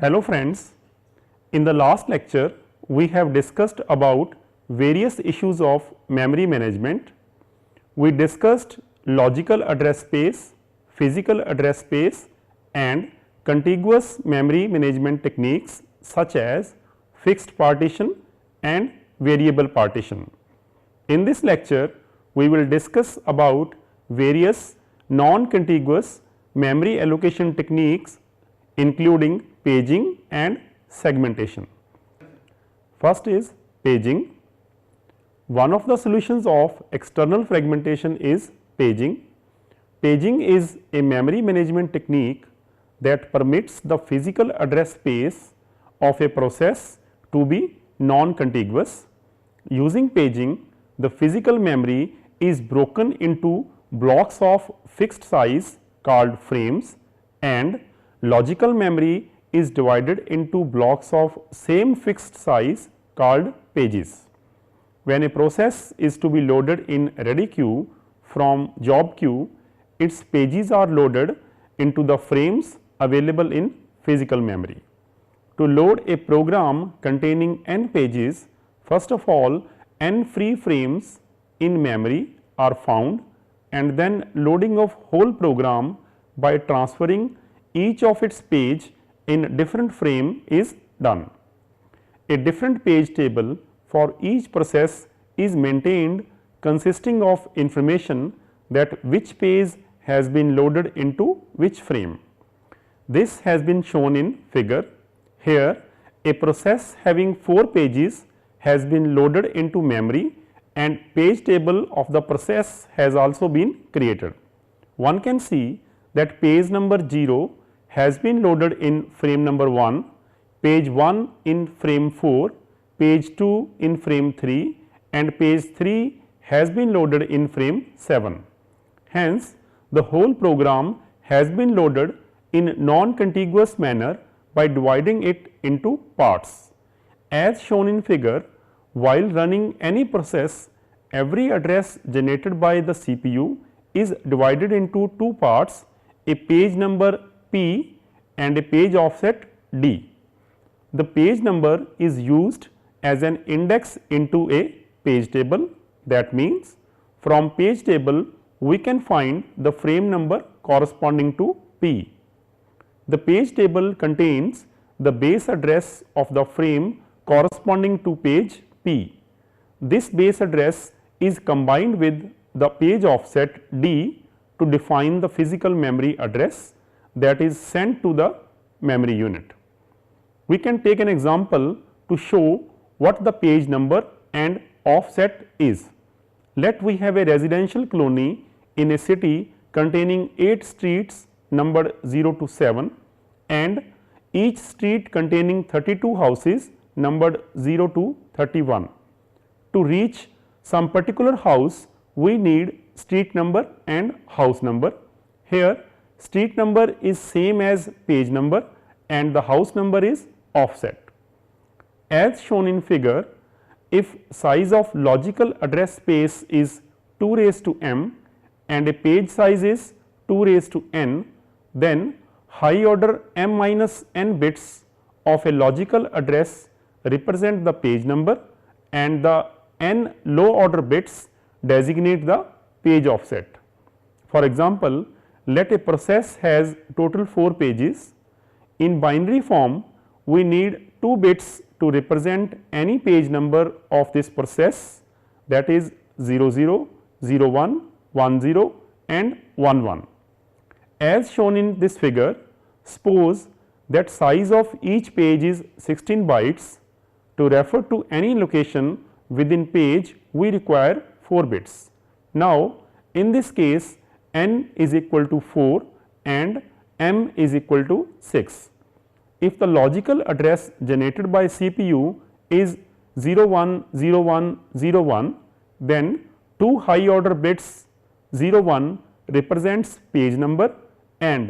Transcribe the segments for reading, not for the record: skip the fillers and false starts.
Hello friends, in the last lecture we have discussed about various issues of memory management. We discussed logical address space, physical address space and contiguous memory management techniques such as fixed partition and variable partition. In this lecture we will discuss about various non-contiguous memory allocation techniques including paging and segmentation. First is paging. One of the solutions of external fragmentation is paging. Paging is a memory management technique that permits the physical address space of a process to be non-contiguous. Using paging, the physical memory is broken into blocks of fixed size called frames and logical memory is divided into blocks of same fixed size called pages. When a process is to be loaded in ready queue from job queue, its pages are loaded into the frames available in physical memory. To load a program containing n pages, first of all n free frames in memory are found and then loading of whole program by transferring each of its page in different frame is done. A different page table for each process is maintained consisting of information that which page has been loaded into which frame. This has been shown in figure. Here a process having 4 pages has been loaded into memory and page table of the process has also been created. One can see that page number 0 has been loaded in frame number 1, page 1 in frame 4, page 2 in frame 3 and page 3 has been loaded in frame 7. Hence, the whole program has been loaded in non-contiguous manner by dividing it into parts. As shown in figure, while running any process, every address generated by the CPU is divided into 2 parts, a page number P and a page offset D. The page number is used as an index into a page table. That means, from page table we can find the frame number corresponding to P. The page table contains the base address of the frame corresponding to page P. This base address is combined with the page offset D to define the physical memory address that is sent to the memory unit. We can take an example to show what the page number and offset is. Let we have a residential colony in a city containing 8 streets numbered 0 to 7 and each street containing 32 houses numbered 0 to 31. To reach some particular house, we need street number and house number. Here street number is same as page number and the house number is offset. As shown in figure, if size of logical address space is 2 raised to m and a page size is 2 raised to n, then high order m minus n bits of a logical address represent the page number and the n low order bits designate the page offset. For example, let a process has total 4 pages. In binary form, we need 2 bits to represent any page number of this process, that is 00, 01, 10 and 11. As shown in this figure, suppose that size of each page is 16 bytes. To refer to any location within page, we require 4 bits. Now, in this case n is equal to 4 and m is equal to 6. If the logical address generated by CPU is 010101, then 2 high order bits 01 represents page number and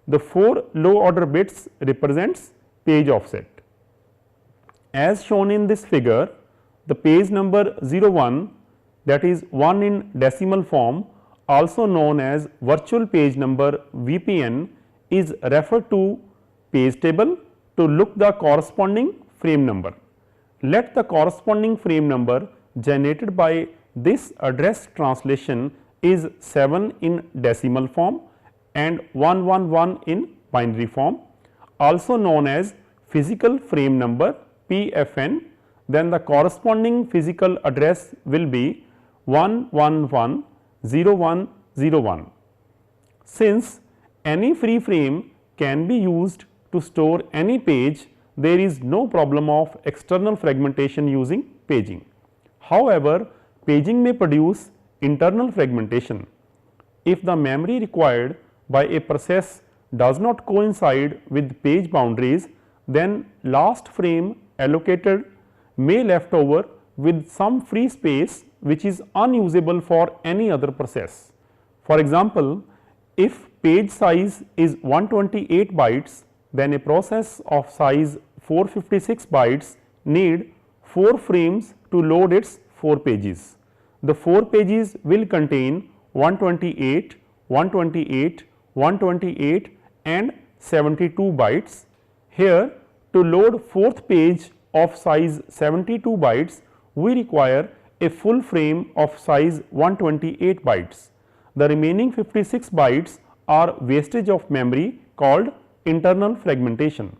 the 4 low order bits represents page offset. As shown in this figure, the page number 01, that is 1 in decimal form, also known as virtual page number VPN, is referred to page table to look the corresponding frame number. Let the corresponding frame number generated by this address translation is 7 in decimal form and 111 in binary form, also known as physical frame number PFN. Then the corresponding physical address will be 1110101. Since any free frame can be used to store any page, there is no problem of external fragmentation using paging. However, paging may produce internal fragmentation. If the memory required by a process does not coincide with page boundaries, then last frame allocated may left over with some free space which is unusable for any other process. For example, if page size is 128 bytes, then a process of size 456 bytes need 4 frames to load its 4 pages. The 4 pages will contain 128, 128, 128 and 72 bytes. Here, to load 4th page of size 72 bytes, we require a full frame of size 128 bytes. The remaining 56 bytes are wastage of memory called internal fragmentation.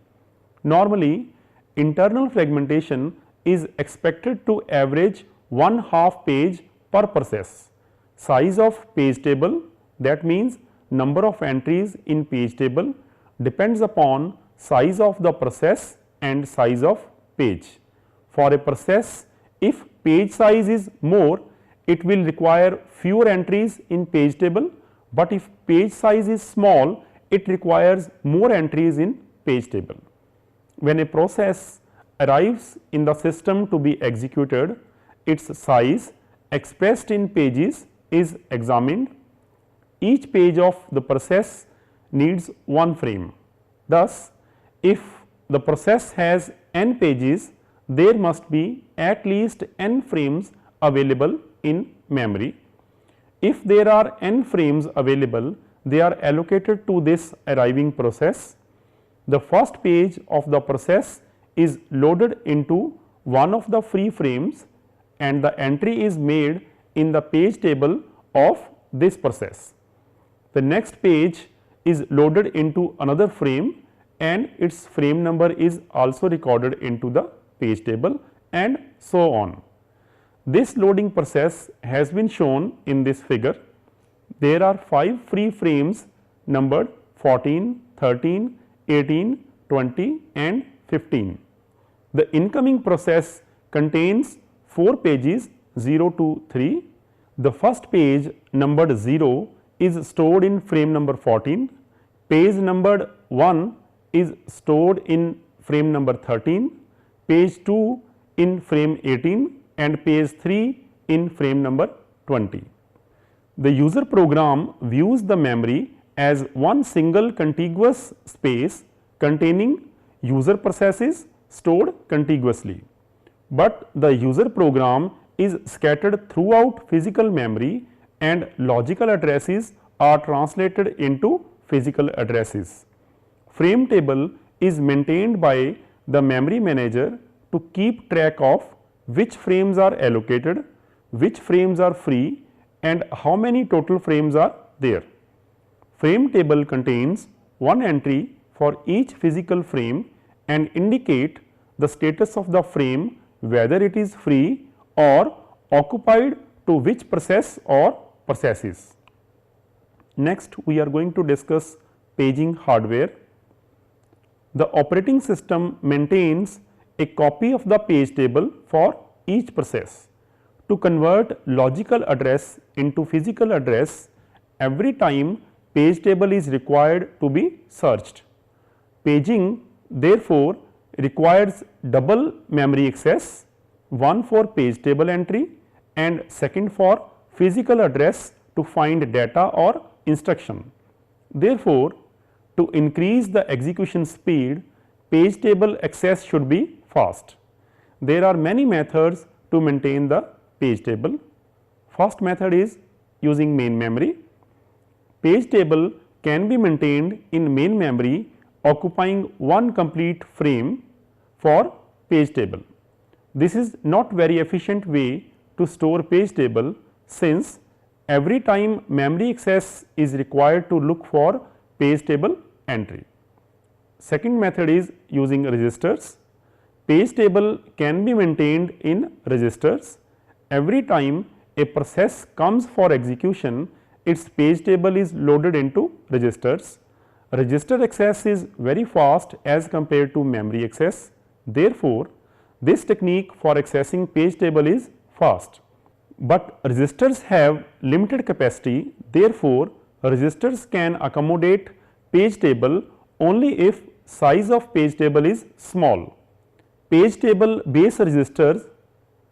Normally, internal fragmentation is expected to average 1/2 page per process. Size of page table, that means number of entries in page table, depends upon size of the process and size of page. For a process, if page size is more, it will require fewer entries in page table, but if page size is small, it requires more entries in page table. When a process arrives in the system to be executed, its size expressed in pages is examined. Each page of the process needs 1 frame. Thus, if the process has n pages, there must be at least n frames available in memory. If there are n frames available, they are allocated to this arriving process. The first page of the process is loaded into one of the free frames and the entry is made in the page table of this process. The next page is loaded into another frame and its frame number is also recorded into the page table and so on. This loading process has been shown in this figure. There are 5 free frames numbered 14, 13, 18, 20 and 15. The incoming process contains 4 pages 0 to 3. The first page numbered 0 is stored in frame number 14, page numbered 1 is stored in frame number 13, page 2 in frame 18 and page 3 in frame number 20. The user program views the memory as one single contiguous space containing user processes stored contiguously, but the user program is scattered throughout physical memory and logical addresses are translated into physical addresses. Frame table is maintained by the memory manager to keep track of which frames are allocated, which frames are free and how many total frames are there. Frame table contains one entry for each physical frame and indicate the status of the frame, whether it is free or occupied to which process or processes. Next, we are going to discuss paging hardware. The operating system maintains a copy of the page table for each process. To convert logical address into physical address, every time page table is required to be searched. Paging therefore requires double memory access, one for page table entry and second for physical address to find data or instruction. Therefore, to increase the execution speed, page table access should be fast. There are many methods to maintain the page table. First method is using main memory. Page table can be maintained in main memory occupying one complete frame for page table. This is not very efficient way to store page table, since every time memory access is required to look for page table entry. Second method is using registers. Page table can be maintained in registers. Every time a process comes for execution, its page table is loaded into registers. Register access is very fast as compared to memory access. Therefore, this technique for accessing page table is fast, but registers have limited capacity. Therefore, registers can accommodate page table only if size of page table is small. Page table base registers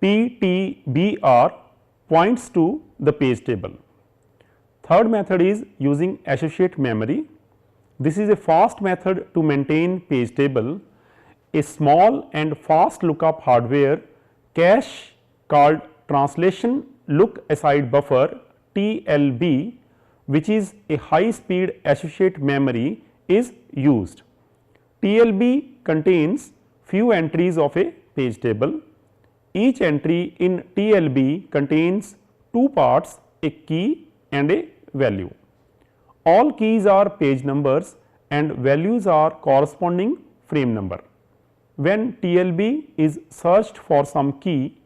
PTBR points to the page table. Third method is using associate memory. This is a fast method to maintain page table. A small and fast lookup hardware cache called translation look aside buffer TLB, which is a high speed associate memory, is used. TLB contains few entries of a page table. Each entry in TLB contains two parts, a key and a value. All keys are page numbers and values are corresponding frame number. When TLB is searched for some key,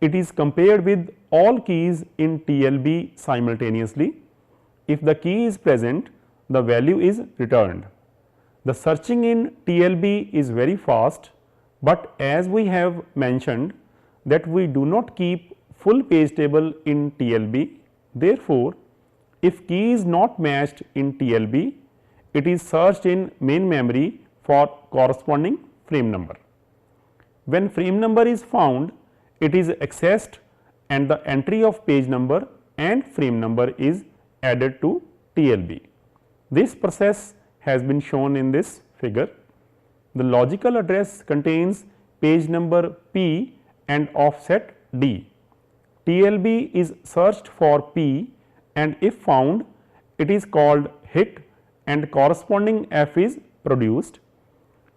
it is compared with all keys in TLB simultaneously. If the key is present, the value is returned. The searching in TLB is very fast, but as we have mentioned that we do not keep full page table in TLB. Therefore, if key is not matched in TLB, it is searched in main memory for corresponding frame number. When frame number is found, it is accessed and the entry of page number and frame number is added to TLB. This process has been shown in this figure. The logical address contains page number P and offset D. TLB is searched for P, and if found, it is called hit and corresponding F is produced.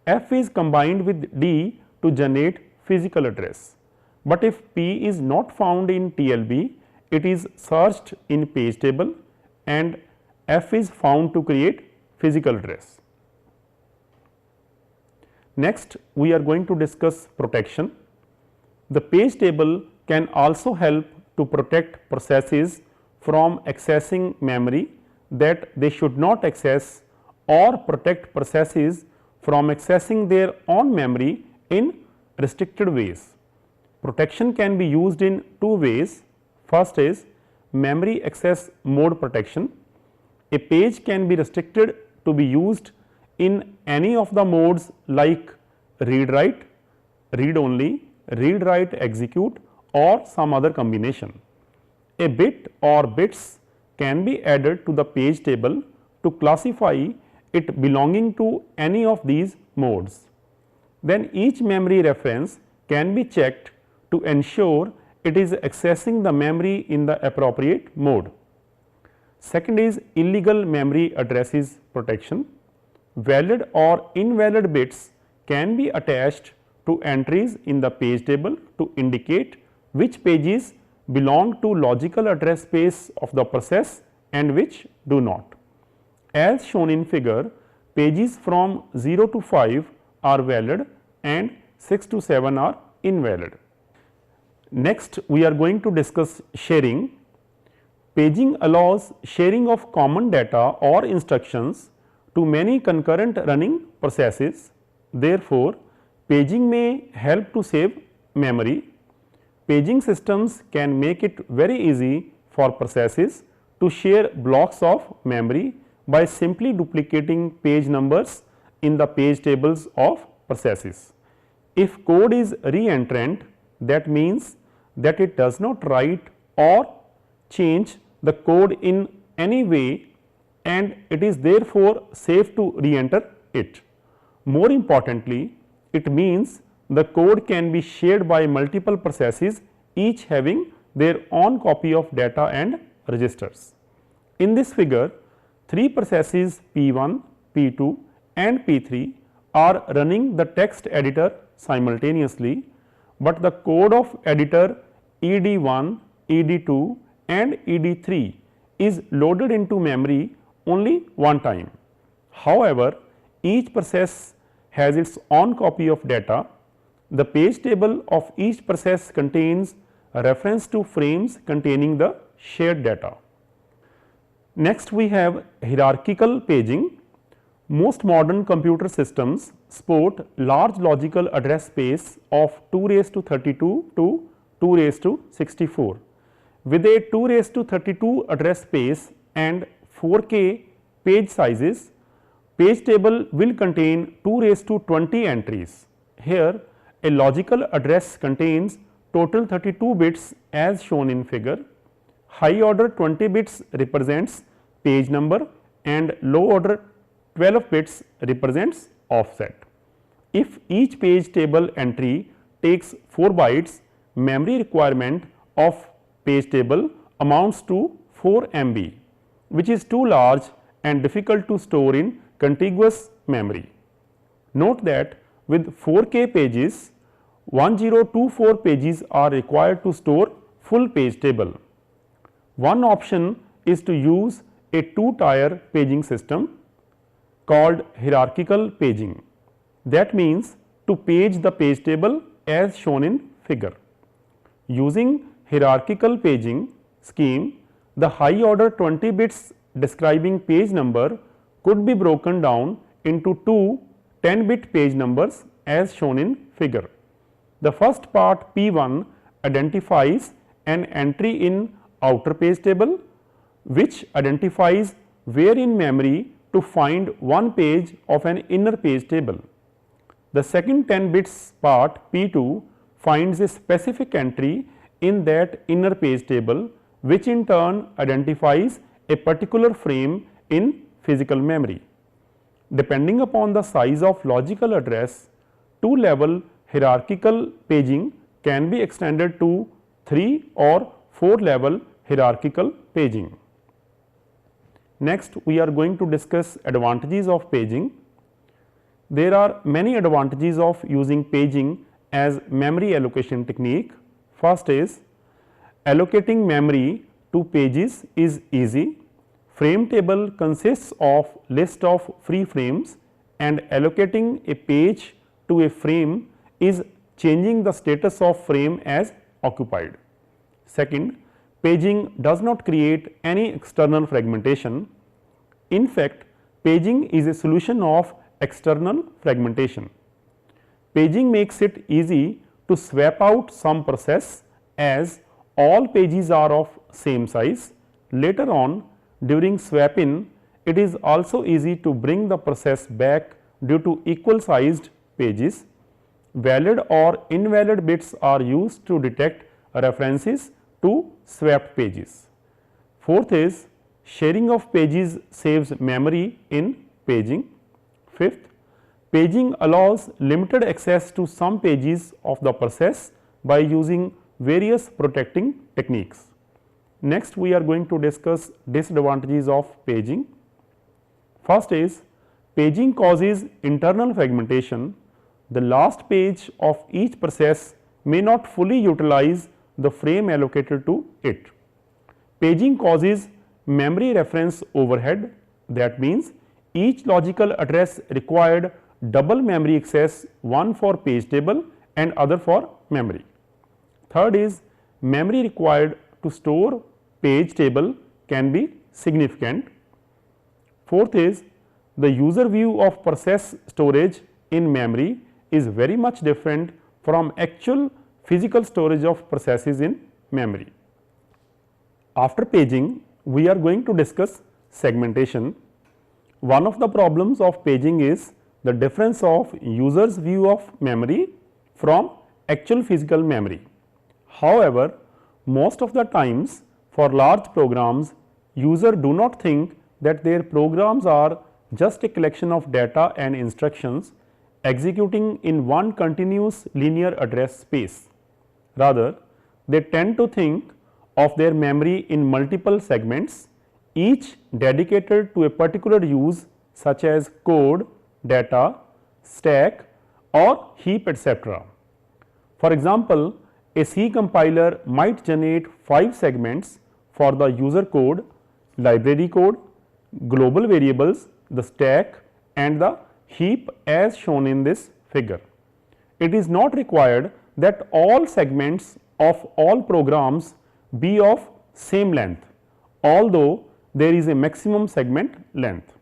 F is combined with D to generate physical address, but if P is not found in TLB, it is searched in page table and F is found to create physical address. Next, we are going to discuss protection. The page table can also help to protect processes from accessing memory that they should not access, or protect processes from accessing their own memory in restricted ways. Protection can be used in two ways. First is memory access mode protection. A page can be restricted to be used in any of the modes like read write, read only, read write execute, or some other combination. A bit or bits can be added to the page table to classify it belonging to any of these modes. Then each memory reference can be checked to ensure it is accessing the memory in the appropriate mode. Second is illegal memory addresses protection. Valid or invalid bits can be attached to entries in the page table to indicate which pages belong to logical address space of the process and which do not. As shown in figure, pages from 0 to 5 are valid and 6 to 7 are invalid. Next, we are going to discuss sharing. Paging allows sharing of common data or instructions to many concurrent running processes. Therefore, paging may help to save memory. Paging systems can make it very easy for processes to share blocks of memory by simply duplicating page numbers in the page tables of processes. If code is reentrant, that means that it does not write or change the code in any way, and it is therefore safe to re-enter it. More importantly, it means the code can be shared by multiple processes, each having their own copy of data and registers. In this figure, three processes P1, P2 and P3 are running the text editor simultaneously, but the code of editor ED1, ED2 and ED3 is loaded into memory only one time. However, each process has its own copy of data. The page table of each process contains a reference to frames containing the shared data. Next, we have hierarchical paging. Most modern computer systems support large logical address space of 2 raised to 32 to 2 raised to 64. With a 2 raised to 32 address space and 4K page sizes, page table will contain 2 raised to 20 entries. Here, a logical address contains total 32 bits as shown in figure. High order 20 bits represents page number and low order 12 bits represents offset. If each page table entry takes 4 bytes, memory requirement of page table amounts to 4 MB, which is too large and difficult to store in contiguous memory. Note that with 4K pages, 1024 pages are required to store full page table. One option is to use a 2-tier paging system called hierarchical paging. That means to page the page table as shown in figure. Using hierarchical paging scheme, the high order 20 bits describing page number could be broken down into two 10-bit page numbers as shown in figure. The first part P1 identifies an entry in outer page table, which identifies where in memory to find one page of an inner page table. The second 10 bits part P2 finds a specific entry in that inner page table, which in turn identifies a particular frame in physical memory. Depending upon the size of logical address, 2-level hierarchical paging can be extended to 3 or 4-level hierarchical paging. Next, we are going to discuss advantages of paging. There are many advantages of using paging as memory allocation technique. First is allocating memory to pages is easy. Frame table consists of list of free frames, and allocating a page to a frame is changing the status of frame as occupied. Second, paging does not create any external fragmentation. In fact, paging is a solution of external fragmentation. Paging makes it easy to swap out some process as all pages are of same size. Later on, during swap in, it is also easy to bring the process back due to equal sized pages. Valid or invalid bits are used to detect references to swapped pages. Fourth is sharing of pages saves memory in paging. Fifth, paging allows limited access to some pages of the process by using various protecting techniques. Next, we are going to discuss disadvantages of paging. First is paging causes internal fragmentation. The last page of each process may not fully utilize the frame allocated to it. Paging causes memory reference overhead. That means each logical address required double memory access, one for page table and other for memory. Third is memory required to store page table can be significant. Fourth is the user view of process storage in memory is very much different from actual physical storage of processes in memory. After paging, we are going to discuss segmentation. One of the problems of paging is the difference of user's view of memory from actual physical memory. However, most of the times for large programs, users do not think that their programs are just a collection of data and instructions executing in one continuous linear address space. Rather, they tend to think of their memory in multiple segments, each dedicated to a particular use such as code, data, stack or heap, etc. For example, a C compiler might generate 5 segments for the user code, library code, global variables, the stack and the heap as shown in this figure. It is not required that all segments of all programs be of same length, although there is a maximum segment length.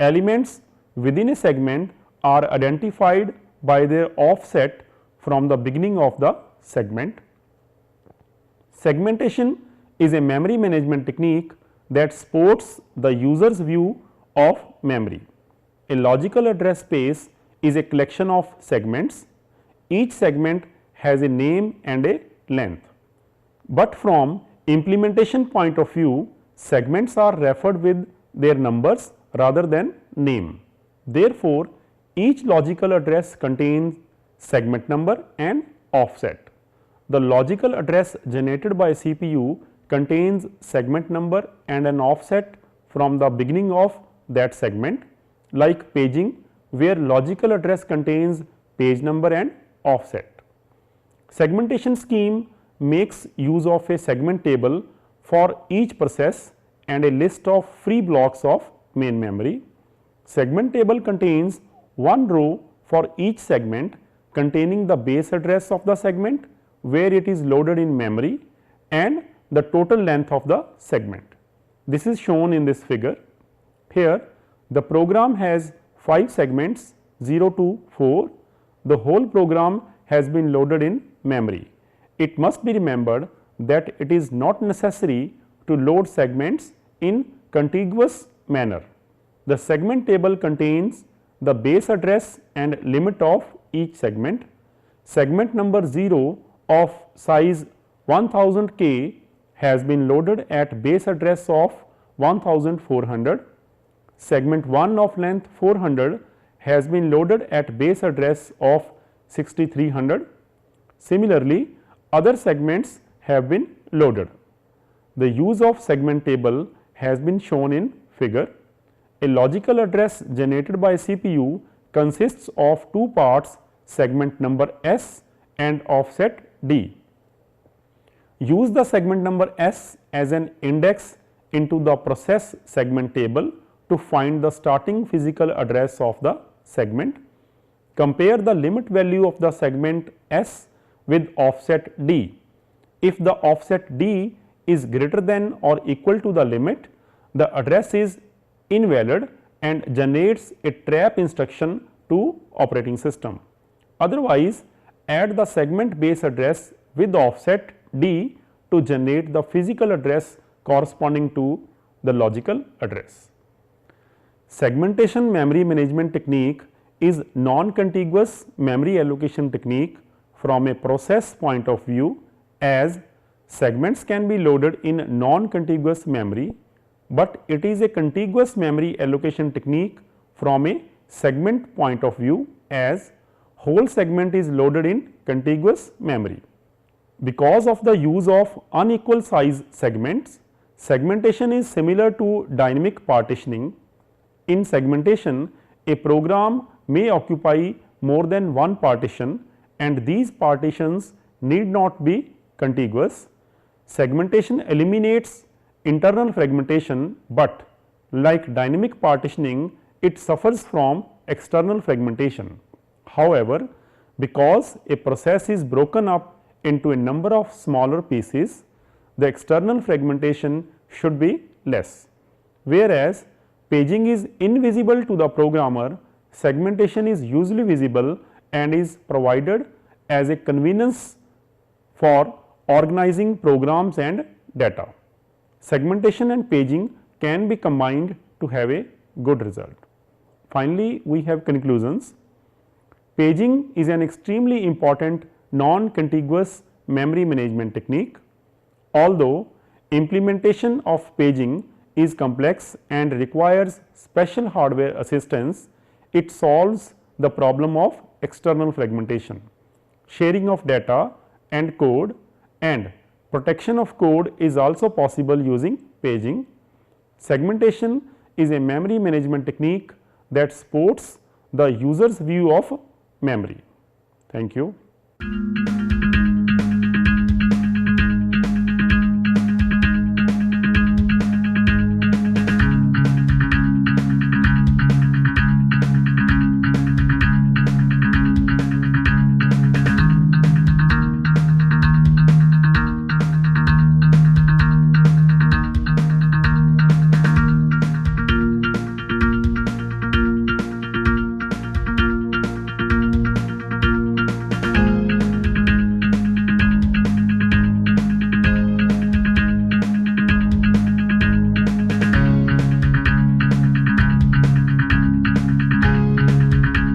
Elements within a segment are identified by their offset from the beginning of the segment. Segmentation is a memory management technique that supports the user's view of memory. A logical address space is a collection of segments. Each segment has a name and a length, but from implementation point of view, segments are referred with their numbers rather than name. Therefore, each logical address contains segment number and offset. The logical address generated by CPU contains segment number and an offset from the beginning of that segment, like paging, where logical address contains page number and offset. Segmentation scheme makes use of a segment table for each process and a list of free blocks of main memory. Segment table contains one row for each segment containing the base address of the segment, where it is loaded in memory, and the total length of the segment. This is shown in this figure. Here the program has 5 segments 0 to 4. The whole program has been loaded in memory. It must be remembered that it is not necessary to load segments in contiguous manner. The segment table contains the base address and limit of each segment. Segment number 0 of size 1000 K has been loaded at base address of 1400. Segment 1 of length 400 has been loaded at base address of 6300. Similarly, other segments have been loaded. The use of segment table has been shown in figure. A logical address generated by CPU consists of two parts, segment number S and offset D. Use the segment number S as an index into the process segment table to find the starting physical address of the segment. Compare the limit value of the segment S with offset D. If the offset D is greater than or equal to the limit, the address is invalid and generates a trap instruction to operating system. Otherwise, add the segment base address with offset D to generate the physical address corresponding to the logical address. Segmentation memory management technique is non-contiguous memory allocation technique from a process point of view, as segments can be loaded in non-contiguous memory, but it is a contiguous memory allocation technique from a segment point of view, as whole segment is loaded in contiguous memory. Because of the use of unequal size segments, segmentation is similar to dynamic partitioning. In segmentation, a program may occupy more than one partition and these partitions need not be contiguous. Segmentation eliminates internal fragmentation, but like dynamic partitioning, it suffers from external fragmentation. However, because a process is broken up into a number of smaller pieces, the external fragmentation should be less. Whereas paging is invisible to the programmer, segmentation is usually visible and is provided as a convenience for organizing programs and data. Segmentation and paging can be combined to have a good result. Finally, we have conclusions. Paging is an extremely important non-contiguous memory management technique. Although implementation of paging is complex and requires special hardware assistance, it solves the problem of external fragmentation, sharing of data and code, and protection of code is also possible using paging. Segmentation is a memory management technique that supports the user's view of memory. Thank you.